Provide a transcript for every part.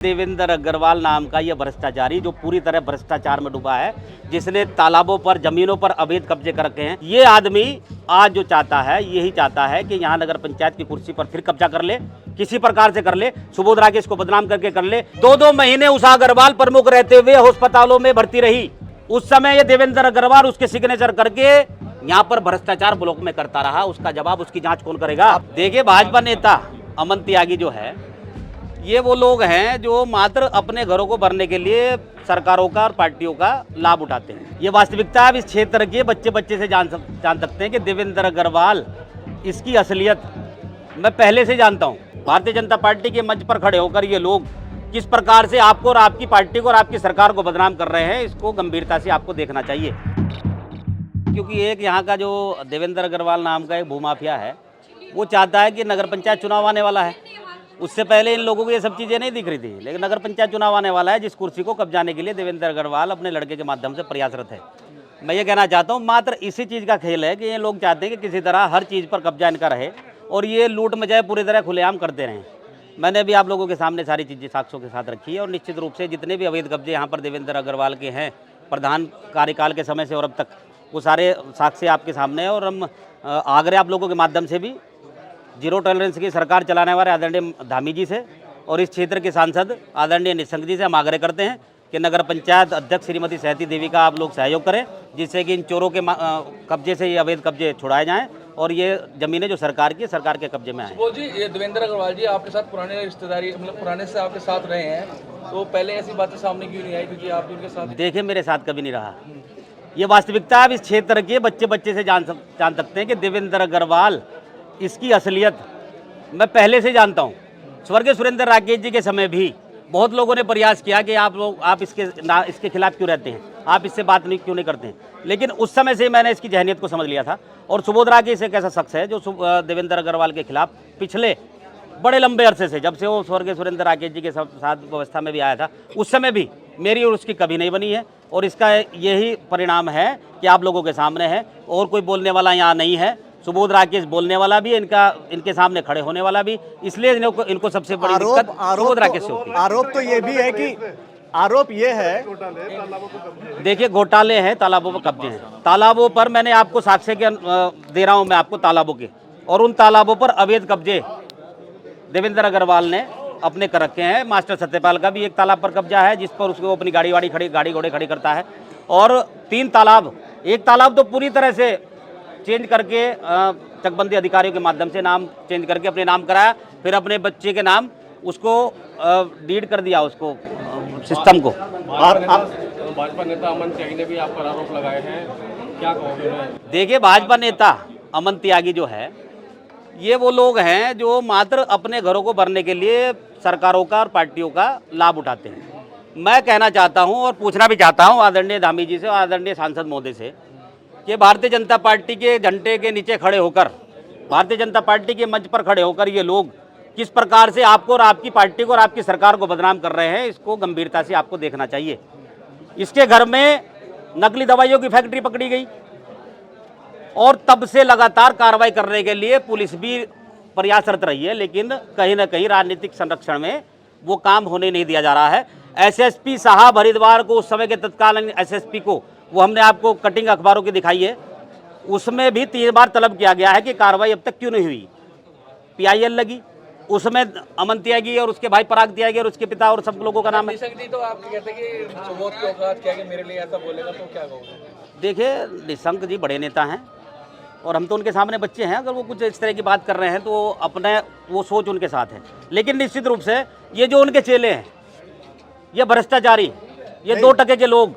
देवेंद्र अग्रवाल नाम का यह भ्रष्टाचारी जो पूरी तरह भ्रष्टाचार में डूबा है, जिसने तालाबों पर, जमीनों पर अवैध कब्जे कर रखे हैं। ये आदमी आज जो चाहता है, यही चाहता है कि यहाँ नगर पंचायत की कुर्सी पर फिर कब्जा कर ले, किसी प्रकार से कर ले, सुबोध राकेश को बदनाम करके कर ले। 2-2 महीने उषा अग्रवाल प्रमुख रहते हुए अस्पतालों में भर्ती रही। उस समय ये देवेंद्र अग्रवाल उसके सिग्नेचर करके यहाँ पर भ्रष्टाचार ब्लॉक में करता रहा। उसका जवाब, उसकी जांच कौन करेगा? देखिए, भाजपा नेता अमन त्यागी जो है, ये वो लोग हैं जो मात्र अपने घरों को भरने के लिए सरकारों का और पार्टियों का लाभ उठाते हैं। ये वास्तविकता अब इस क्षेत्र के बच्चे से जान सकते हैं कि देवेंद्र अग्रवाल, इसकी असलियत मैं पहले से जानता हूँ। भारतीय जनता पार्टी के मंच पर खड़े होकर ये लोग किस प्रकार से आपको और आपकी पार्टी को और आपकी सरकार को बदनाम कर रहे हैं, इसको गंभीरता से आपको देखना चाहिए। क्योंकि एक यहाँ का जो देवेंद्र अग्रवाल नाम का एक भूमाफिया है, वो चाहता है कि नगर पंचायत चुनाव आने वाला है। उससे पहले इन लोगों को ये सब चीज़ें नहीं दिख रही थी, लेकिन नगर पंचायत चुनाव आने वाला है, जिस कुर्सी को कब्जाने के लिए देवेंद्र अग्रवाल अपने लड़के के माध्यम से प्रयासरत है। मैं ये कहना चाहता हूँ, मात्र इसी चीज़ का खेल है कि ये लोग चाहते हैं कि किसी तरह हर चीज़ पर कब्जा इनका रहे और ये लूट मचाए पूरी तरह खुलेआम करते रहें। मैंने भी आप लोगों के सामने सारी चीज़ें साक्ष्यों के साथ रखी है और निश्चित रूप से जितने भी अवैध कब्जे यहाँ पर देवेंद्र अग्रवाल के हैं प्रधान कार्यकाल के समय से और अब तक, वो सारे साक्ष्य आपके सामने है। और हम आग्रह आप लोगों के माध्यम से भी जीरो टॉलरेंस की सरकार चलाने वाले आदरणीय धामी जी से और इस क्षेत्र के सांसद आदरणीय निशंक जी से हम आग्रह करते हैं कि नगर पंचायत अध्यक्ष श्रीमती सहती देवी का आप लोग सहयोग करें, जिससे कि इन चोरों के कब्जे से ये अवैध कब्जे छुड़ाए जाएं और ये जमीनें जो सरकार के कब्जे में आए। वो जी, ये देवेंद्र अग्रवाल जी आपके साथ पुराने रिश्तेदारी, मतलब पुराने से आपके साथ रहे हैं, तो पहले ऐसी बातें सामने क्यों नहीं आई? क्योंकि आप उनके साथ देखिए, मेरे साथ कभी नहीं रहा। ये वास्तविकता अब इस क्षेत्र के बच्चे से जान सकते हैं कि देवेंद्र अग्रवाल, इसकी असलियत मैं पहले से जानता हूँ। स्वर्गीय सुरेंद्र राकेश जी के समय भी बहुत लोगों ने प्रयास किया कि आप इसके खिलाफ क्यों रहते हैं, आप इससे बात क्यों नहीं करते हैं, लेकिन उस समय से मैंने इसकी जहनीत को समझ लिया था। और सुबोध राकेश एक ऐसा शख्स है जो देवेंद्र अग्रवाल के खिलाफ पिछले बड़े लंबे अरसे से, जब से वो स्वर्गीय सुरेंद्र राकेश जी के साथ व्यवस्था में भी आया था, उस समय भी मेरी और उसकी कभी नहीं बनी है। और इसका यही परिणाम है कि आप लोगों के सामने है और कोई बोलने वाला यहाँ नहीं है। सुबोध राकेश बोलने वाला भी, इनके सामने खड़े होने वाला भी, इसलिए इनको सबसे बड़ी दिक्कत सुबोध राकेश से होती है। आरोप तो ये भी है कि आरोप ये है, देखिए, घोटाले हैं, तालाबों पर कब्जे हैं। तालाबों पर मैंने आपको साक्ष्य के दे रहा हूं मैं आपको तालाबों के, और उन तालाबों पर अवैध कब्जे देवेंद्र अग्रवाल ने अपने कर रखे हैं। मास्टर सत्यपाल का भी एक तालाब पर कब्जा है, जिस पर उसको अपनी गाड़ी घोड़े खड़ी करता है। और 3 तालाब, एक तालाब तो पूरी तरह से चेंज करके चकबंदी अधिकारियों के माध्यम से नाम चेंज करके अपने नाम कराया, फिर अपने बच्चे के नाम उसको डीड कर दिया, उसको सिस्टम को। और भाजपा नेता अमन त्यागी ने भी आप पर आरोप लगाए हैं, क्या कहोगे? देखिए, भाजपा नेता अमन त्यागी जो है, ये वो लोग हैं जो मात्र अपने घरों को भरने के लिए सरकारों का और पार्टियों का लाभ उठाते हैं। मैं कहना चाहता हूं और पूछना भी चाहता हूं आदरणीय धामी जी से और आदरणीय सांसद महोदय से कि भारतीय जनता पार्टी के झंडे के नीचे खड़े होकर, भारतीय जनता पार्टी के मंच पर खड़े होकर ये लोग किस प्रकार से आपको और आपकी पार्टी को और आपकी सरकार को बदनाम कर रहे हैं, इसको गंभीरता से आपको देखना चाहिए। इसके घर में नकली दवाइयों की फैक्ट्री पकड़ी गई और तब से लगातार कार्रवाई करने के लिए पुलिस भी प्रयासरत रही है, लेकिन कहीं ना कहीं राजनीतिक संरक्षण में वो काम होने नहीं दिया जा रहा है। एसएसपी साहब हरिद्वार को, उस समय के तत्कालीन एसएसपी को, वो हमने आपको कटिंग अखबारों की दिखाई है, उसमें भी 3 बार तलब किया गया है कि कार्रवाई अब तक क्यों नहीं हुई। PIL लगी, उसमें अमन त्यागी और उसके भाई पराग त्यागी और उसके पिता और सब लोगों का नाम है। निशंक जी, तो आप कहते हैं कि सुबोध की औकात क्या है कि मेरे लिए ऐसा बोलेगा, तो क्या कहोगे? देखिए, निशंक जी बड़े नेता हैं और हम तो उनके सामने बच्चे हैं। अगर वो कुछ इस तरह की बात कर रहे हैं तो अपने वो सोच उनके साथ है, लेकिन निश्चित रूप से ये जो उनके चेले हैं, ये भ्रष्टाचारी, ये 2 टके के लोग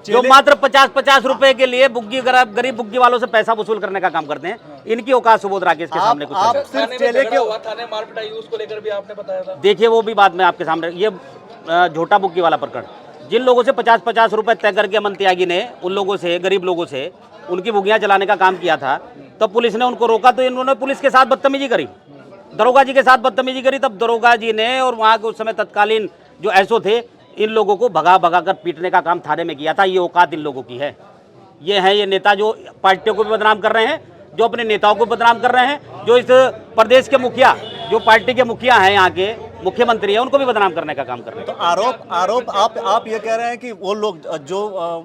जो मात्र 50-50 रुपए के लिए गरीब बुग्गी वालों से पैसा वसूल करने का काम करते हैं, इनकी औकात सुबोध राकेश के सामने कुछ आप है। सिर्फ चेले के थाने मार पिटाई उसको लेकर भी आपने बताया था। देखिए, वो भी बात मैं आपके सामने, ये झोटा बुग्गी वाला प्रकरण, जिन लोगों से 50-50 रुपए तय करके अमन त्यागी ने उन लोगों से, गरीब लोगों से उनकी बुग्गियां चलाने का काम किया था, तब पुलिस ने उनको रोका तो इन्होंने पुलिस के साथ बदतमीजी करी, दरोगा जी के साथ बदतमीजी करी। तब दरोगा जी ने और वहाँ के उस समय तत्कालीन जो एसओ थे, इन लोगों को भगा कर पीटने का काम थाने में किया था। ये औकात इन लोगों की है। ये हैं ये नेता जो पार्टियों को भी बदनाम कर रहे हैं, जो अपने नेताओं को बदनाम कर रहे हैं, जो इस प्रदेश के मुखिया, जो पार्टी के मुखिया हैं यहाँ के, मुख्यमंत्री है, उनको भी बदनाम करने का काम कर रहे हैं। तो आरोप आप ये कह रहे हैं कि वो लोग जो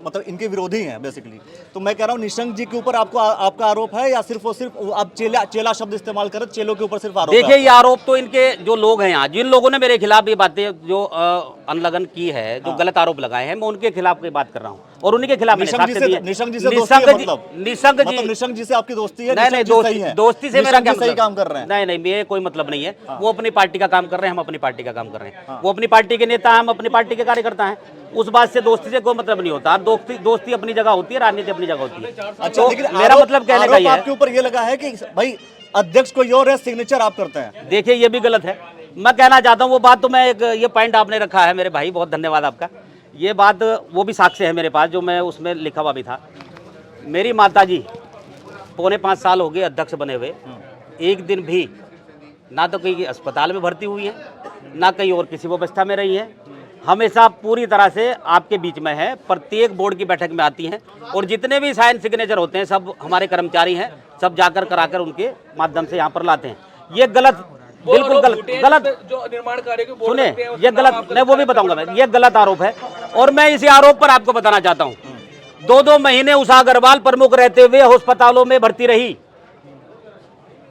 मतलब इनके विरोधी हैं बेसिकली, तो मैं कह रहा हूँ निशंक जी के ऊपर आपका आरोप है या सिर्फ आप चेला शब्द इस्तेमाल करें, चेलों के ऊपर सिर्फ आरोप देखिए, ये आरोप तो इनके जो लोग हैं यहाँ, जिन लोगों ने मेरे खिलाफ ये बातें जो अनलगन की है, जो गलत आरोप लगाए हैं, मैं उनके खिलाफ की बात कर रहा हूँ और उन्हीं के खिलाफ मैंने साक्ष्य दिए। निशंक जी से दोस्ती है मतलब? निशंक जी से आपकी दोस्ती है? नहीं, दोस्ती से मेरा क्या मतलब? सही काम कर रहे हैं? नहीं, ये कोई मतलब नहीं है। वो अपनी पार्टी का काम कर रहे हैं, हम अपनी पार्टी का काम कर रहे हैं। वो अपनी पार्टी के नेता हैं, हम अपनी पार्टी के कार्यकर्ता हैं। उस बात से दोस्ती से कोई मतलब नहीं होता। दोस्ती अपनी जगह होती है, राजनीति अपनी जगह होती है। अच्छा, लेकिन मेरा मतलब कहने का ये है, आपके ऊपर ये लगा है कि भाई अध्यक्ष कोई और है, सिग्नेचर आप करते हैं। देखिए, ये भी गलत है। मैं कहना चाहता हूँ वो बात तो मैं ये पॉइंट आपने रखा है मेरे भाई, बहुत धन्यवाद आपका। ये बात वो भी साक्ष्य है मेरे पास, जो मैं उसमें लिखा हुआ भी था। मेरी माताजी 4.25 साल हो गए अध्यक्ष बने हुए, एक दिन भी ना तो कहीं अस्पताल में भर्ती हुई है, ना कहीं और किसी व्यवस्था में रही है। हमेशा पूरी तरह से आपके बीच में है, प्रत्येक बोर्ड की बैठक में आती हैं और जितने भी साइन सिग्नेचर होते हैं सब हमारे कर्मचारी हैं, सब जाकर कराकर उनके माध्यम से यहाँ पर लाते हैं। ये गलत, बिल्कुल गलत जो निर्माण कार्य के सुने, ये गलत, मैं वो भी बताऊंगा। मैं ये गलत आरोप है और मैं इसी आरोप पर आपको बताना चाहता हूँ। 2 महीने उषा अग्रवाल प्रमुख रहते हुए अस्पतालों में भर्ती रही।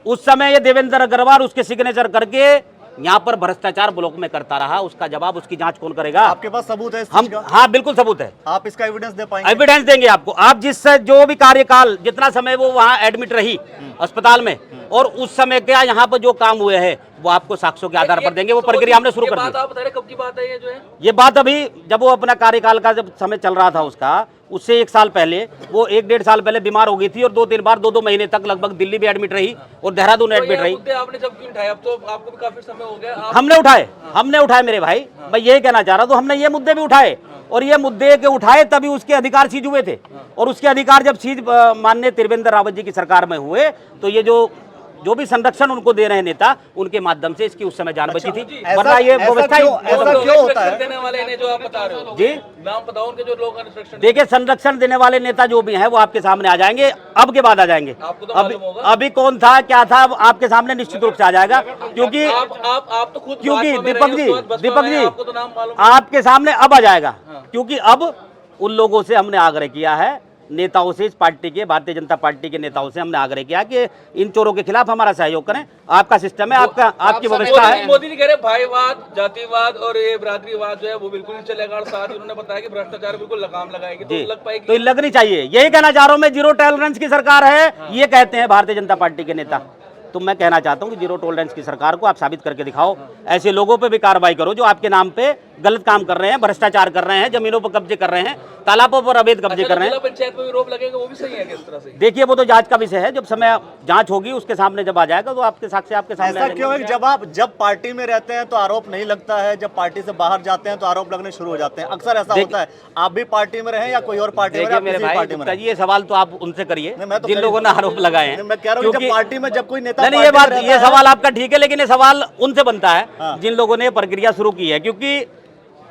उस समय ये देवेंद्र अग्रवाल उसके सिग्नेचर करके यहाँ पर भ्रष्टाचार ब्लॉक में करता रहा। उसका जवाब, उसकी जांच कौन करेगा? आपके पास सबूत है इस चीज का? हाँ, बिल्कुल सबूत है। आप इसका एविडेंस दे पाएंगे? एविडेंस देंगे आपको। आप जिससे जो भी कार्यकाल, जितना समय वो वहाँ एडमिट रही अस्पताल में, और उस समय क्या यहाँ पर जो काम हुए हैं, वो आपको साक्ष्यों के आधार पर देंगे। वो प्रक्रिया हमने शुरू कर दी। आप बता रहे कब की बात है ये जो है? ये बात अभी जब वो अपना कार्यकाल का जब समय चल रहा था उसका, उससे 1 साल पहले, वो 1-1.5 साल पहले बीमार हो गई थी और 2-3 बार 2 महीने तक लगभग दिल्ली भी एडमिट रही और देहरादून एडमिट रही। आपने जब क्यों उठाया? अब तो आपको भी काफी समय हो गया। हमने उठाए मेरे भाई। मैं यही कहना चाह रहा हूँ, हमने ये मुद्दे भी उठाए और ये मुद्दे के उठाए तभी उसके अधिकार सीज हुए थे। और उसके अधिकार जब सीज माननीय त्रिवेंद्र रावत जी की सरकार में हुए, तो ये जो भी संरक्षण उनको दे रहे हैं नेता, उनके माध्यम से इसकी उस समय जान बची थी। वरना ये व्यवस्था क्यों होता है? देने वाले ने जो आप बता रहे हो जी, नाम बताओ उनके, जो लोग संरक्षण। देखिए, संरक्षण देने वाले नेता जो भी हैं वो आपके सामने आ जाएंगे, अब के बाद आ जाएंगे। आपको तो मालूम होगा अभी कौन था, क्या था, आपके सामने निश्चित रूप से आ जाएगा। क्योंकि आप तो खुद, क्योंकि दीपक जी आपको तो नाम मालूम, आपके सामने अब आ जाएगा। क्योंकि अब उन लोगों से हमने आग्रह किया है, नेताओं से, इस पार्टी के, भारतीय जनता पार्टी के नेताओं से हमने आग्रह किया कि इन चोरों के खिलाफ हमारा सहयोग करें। आपका सिस्टम है, आपकी व्यवस्था है। मोदी जी कह रहे भाईवाद, जातिवाद और ये बिरादरीवाद जो है वो बिल्कुल नहीं चलेगा। और साथ ही उन्होंने बताया कि भ्रष्टाचार बिल्कुल लगाम लगाएगी, तो लग पाएगी। तो लगनी चाहिए, यही कहना चाह रहा हूं मैं। 0 टॉलरेंस की सरकार है, ये कहते हैं भारतीय जनता पार्टी के नेता। तो मैं कहना चाहता हूं कि 0 टॉलरेंस की सरकार को आप साबित करके दिखाओ। ऐसे लोगों पे भी कार्रवाई करो जो आपके नाम पे गलत काम कर रहे हैं, भ्रष्टाचार कर रहे हैं, जमीनों पर कब्जे कर रहे हैं, तालाबों पर अवैध कब्जे कर रहे हैं। पंचायत में भी रोक लगेगा, वो भी सही है किस तरह से? देखिए, वो तो जांच का विषय है। जब समय जांच होगी उसके सामने जब आ जाएगा तो आपके साक्ष्य आपके सामने। ऐसा क्यों है कि जब पार्टी में रहते हैं तो आरोप नहीं लगता है, जब पार्टी से बाहर जाते हैं तो आरोप लगने शुरू हो जाते हैं? अक्सर ऐसा होता है। आप भी पार्टी में रहे या कोई और पार्टी में? मेरे भाई, ये सवाल तो आप उनसे करिए जिन लोगों ने आरोप लगाए हैं। मैं कह रहा हूँ जब पार्टी में जब कोई नेता, नहीं, ये सवाल आपका ठीक है, लेकिन ये सवाल उनसे बनता है जिन लोगों ने प्रक्रिया शुरू की है। क्योंकि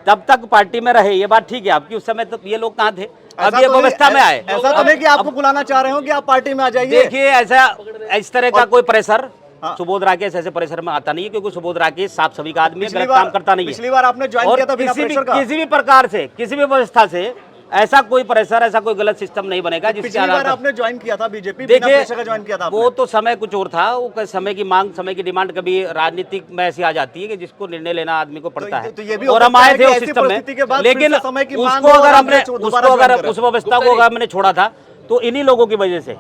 तब तक पार्टी में रहे, ये बात ठीक है आपकी। उस समय तो ये लोग कहाँ थे? अब ये व्यवस्था में आए। ऐसा तो नहीं कि आपको बुलाना चाह रहे हो कि आप पार्टी में आ जाइए। देखिए, ऐसा इस तरह का कोई प्रेशर सुबोध राकेश ऐसे प्रेशर में आता नहीं है, क्योंकि सुबोध राकेश साफ सभी का आदमी है, गलत काम करता नहीं है। पिछली बार आपने ज्वाइन किया था बिना प्रेशर का। किसी भी प्रकार से, किसी भी व्यवस्था से ऐसा कोई प्रेशर, ऐसा कोई गलत सिस्टम नहीं बनेगा जिसके आधार पर आपने ज्वाइन किया था बीजेपी, बिना प्रेशर का ज्वाइन किया था। वो तो समय कुछ और था। वो समय की मांग, समय की डिमांड कभी राजनीतिक में ऐसी आ जाती है कि जिसको निर्णय लेना आदमी को पड़ता है। और हम आए थे उस सिस्टम में, लेकिन उसको अगर हमने उस व्यवस्था को अगर हमने छोड़ा था तो इन्हीं लोगों की वजह से,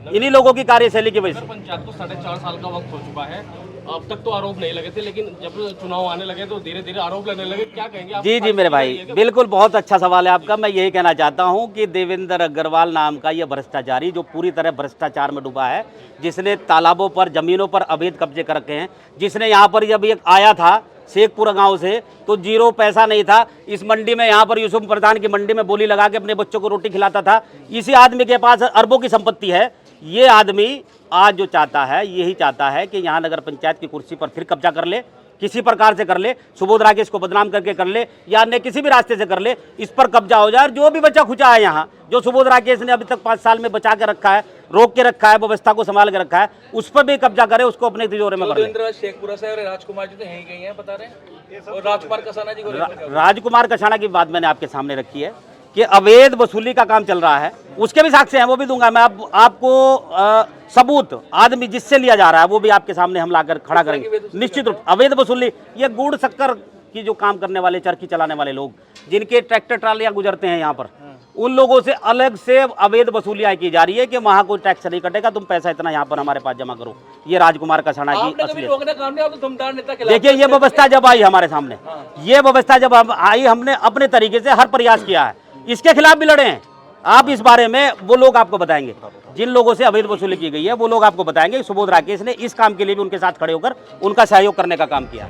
इन्हीं लोगों की कार्यशैली की वजह से। पंचायत को 4.5 साल का वक्त हो चुका है, अब तक तो आरोप नहीं लगे थे, लेकिन जब चुनाव आने लगे तो धीरे धीरे आरोप लगने लगे। क्या कहेंगे आप? जी मेरे भाई, बिल्कुल बहुत अच्छा सवाल है आपका। मैं यही कहना चाहता हूं कि देवेंद्र अग्रवाल नाम का ये भ्रष्टाचारी, जो पूरी तरह भ्रष्टाचार में डूबा है, जिसने तालाबों पर, जमीनों पर अवैध कब्जे कर रखे हैं, जिसने यहाँ पर जब ये आया था शेखपुरा गांव से तो 0 पैसा नहीं था। इस मंडी में, यहाँ पर यूसुफ प्रधान की मंडी में बोली लगा के अपने बच्चों को रोटी खिलाता था। इसी आदमी के पास अरबों की संपत्ति है। ये आदमी आज जो चाहता है, यही चाहता है कि यहाँ नगर पंचायत की कुर्सी पर फिर कब्जा कर ले, किसी प्रकार से कर ले, सुबोध राकेश को बदनाम करके कर ले या अन्य किसी भी रास्ते से कर ले, इस पर कब्जा हो जाए। और जो भी बच्चा खुचा है यहाँ, जो सुबोध राकेश ने अभी तक 5 साल में बचा के रखा है, रोक के रखा है, व्यवस्था को संभाल के रखा है, उस पर भी कब्जा करे, उसको अपने तिजोरे में कर ले। देवेंद्र शेखपुरा से और राजकुमार जी तो यहीं कहीं हैं बता रहे हैं, और राजकुमार कसाना जी को राजकुमार कछाना की बात मैंने आपके सामने रखी है कि अवैध वसूली का काम चल रहा है, उसके भी साक्ष्य हैं, वो भी दूंगा मैं। आपको सबूत आदमी जिससे लिया जा रहा है वो भी आपके सामने हम लाकर खड़ा करेंगे। निश्चित रूप अवैध वसूली, ये गुड़ शक्कर की जो काम करने वाले, चरखी चलाने वाले लोग, जिनके ट्रैक्टर ट्रालियां गुजरते हैं यहाँ पर, उन लोगों से अलग से अवैध वसूलियां की जा रही है कि वहां कोई टैक्स नहीं कटेगा, तुम पैसा इतना यहाँ पर हमारे पास जमा करो। ये राजकुमार कछाना की असलियत। देखिए, ये व्यवस्था जब आई हमारे सामने, ये व्यवस्था जब आई, हमने अपने तरीके से हर प्रयास किया है, इसके खिलाफ भी लड़े हैं। आप इस बारे में वो लोग आपको बताएंगे, जिन लोगों से अवैध वसूली की गई है वो लोग आपको बताएंगे। सुबोध राकेश ने इस काम के लिए भी उनके साथ खड़े होकर उनका सहयोग करने का काम किया।